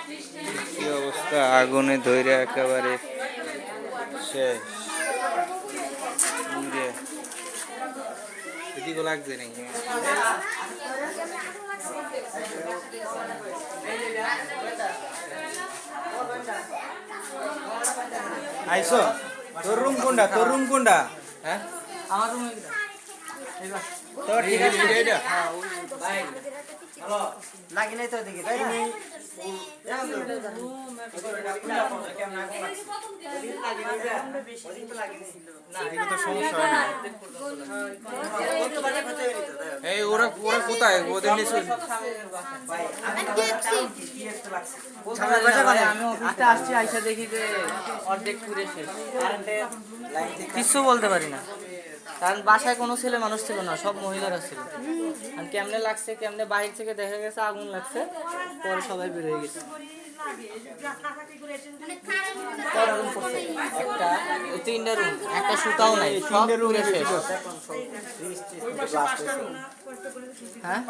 কি অবস্থা, আগুনে ধইরা একেবারে শেষ। এদিকে লাগছে নাকি? আইসো, তোর রুম কোনটা? তোর রুম কোনটা? হ্যাঁ, আমার রুমে তোর ঠিক আছে এটা। লাগি নাই তো দেখি তাই না? এটা তো সমস্যা হয় না। এই ওরা ওরা কোথায়? ওদের নিচে আমি অফিসটা আসছি, আইসা দেখি যে অর্ধেক পুরে শেষ, কিচ্ছু বলতে পারি না, কারণ বাসায় কোনো ছেলে মানুষ ছিল না, সব মহিলারা ছিল। আর কেমনে লাগছে, কেমনে বাহির থেকে দেখা গেছে আগুন লাগছে, পরে সবাই বের হয়ে গেছে। একটা তিনটা রুম, একটা সুতাও নাই, সব পুরে শেষ। হ্যাঁ,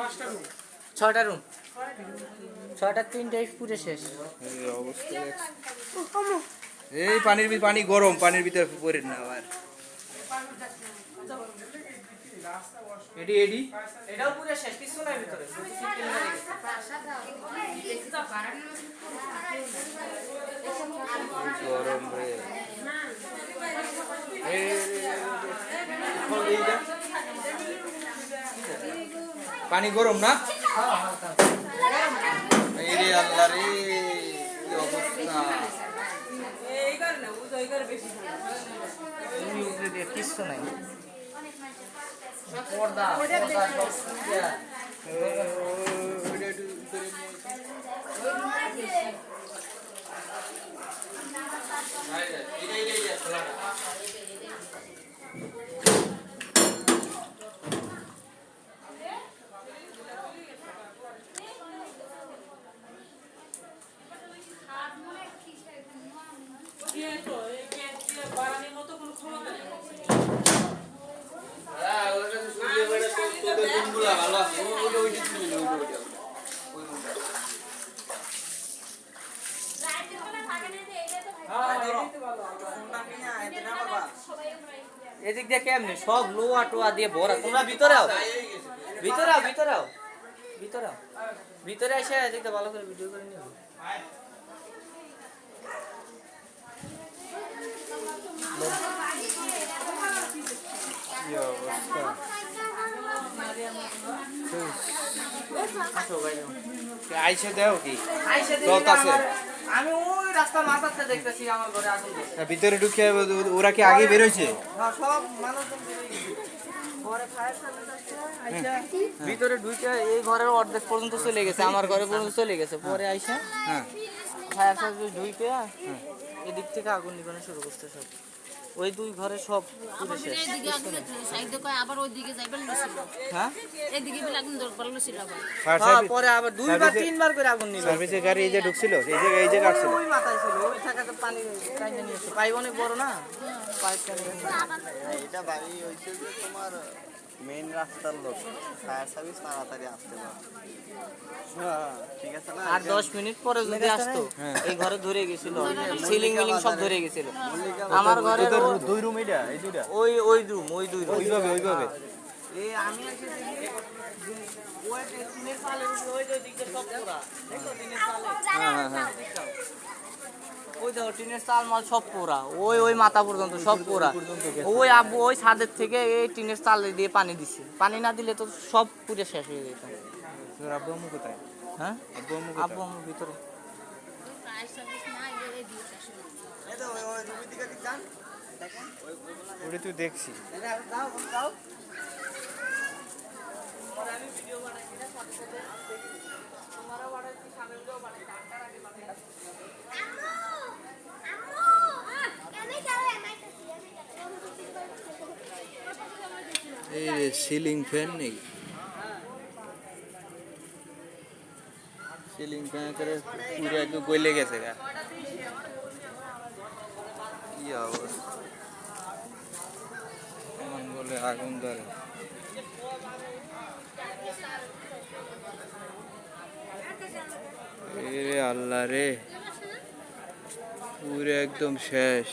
ছয়টা রুম, ছয়টা, তিনটাই পুরে শেষ। এই অবস্থা দেখছি। এই পানি গরম, পানির ভিতরে পড়ে না আবার। এডি এটাও পুরে শেষ, কিছু নাই ভিতরে। গরম রে। পানি গরম না? এই রে আল্লাহ রে, কি অবস্থা। কিচ্ছু নাই, পর্দা পর্দা সব শুকিয়ে। এদিক দিয়ে কেমনি সব লোয়া টোয়া দিয়ে ভরা। তোমরা ভিতরে আও, ভিতরে আও, ভিতরে আও, ভিতরে আও, ভিতরে এসে এদিক দিয়ে ভালো করে ভিডিও করে নিও। কি অবস্থা। আইসে দেও কি চলতাছে? আমি ওই রাস্তা মাথাতে দেখতেছি আমার ঘরে আগুন জ্বলছে। ভিতরে ঢুকে ওরা কি আগে বেরোইছে? হ্যাঁ, সব মানুষজন বেরিয়ে গেছে। পরে ফায়ার সার্ভিস আসছে, আইসা ভিতরে ঢুকে এই ঘরের অর্ধেক পর্যন্ত চলে গেছে, আমার ঘরে পর্যন্ত চলে গেছে। পরে আইসা হ্যাঁ, ফায়ার সার্ভিস ঢুকে এদিক থেকে আগুন নিবানো শুরু করছে সব। ওই দুই ঘরে সব পুড়ে শেষ। আবার ওইদিকে যাইবার লছিল, হ্যাঁ, এদিকে বলে আগুন দরবার লছিল আবার। ফায়ার হ্যাঁ, সার্ভিস পরে আবার দুইবার তিনবার করে আগুন নিল। সার্ভিসের গাড়ি এই যে ঢুকছিল, এই যে কাটছিল। ওই মাথায় ছিল, ওই টাকাতে পানি টাইনে নিয়েছে। পাইপ অনেক বড় না, পাইপ টাইনে এটা বাড়ি হয়েছে যে তোমার মেইন রাস্তার লোক, ফায়ার সার্ভিস তাড়াতাড়ি আসতে পারে। ঠিক আছে না? আর 10 মিনিট পরে যদি আসতো, এই ঘরে ধরে গেছিল, সিলিং মিলিং সব ধরে গেছিল। আমার ঘরে দুই রুম, এটা এই দুইটা ওই রুম, ওই দুই রুম। ওইভাবে এই আমি এসে দেখি ওই টিনের চালের উপরে ওই যে দিকটা সব পোড়া। দেখো টিনের চালে, হ্যাঁ। ওই দেখো টিনের চাল মাল সব পোড়া, ওই মাথা পর্যন্ত সব পোড়া। ওই আব্বু ওই ছাদের থেকে এই টিনের চাল দিয়ে পানি দিছে, পানি না দিলে তো সব পুড়ে শেষ হয়ে যেত। তোর আব্বু আম্মু কোথায়? হ্যাঁ, আব্বু আম্মু আব্বু আমার ভিতরে। এই তো ওই রুমের দিকে যান, দেখেন ওটা তুই দেখছি। দাও দাও। পরে আমি ভিডিও বানাই কিনা সাথে সাথে দেখি তোমারও বানাইছি, সামনেও বানাইছি, আটটার আগে বানাই। এই সিলিং ফ্যান নেই, সিলিং ফ্যান করে পুরো একদম গলে গেছে গা। কি অবস্থা, এমন বলে আগুন ধরে। আল্লাহ রে, পুরো একদম শেষ।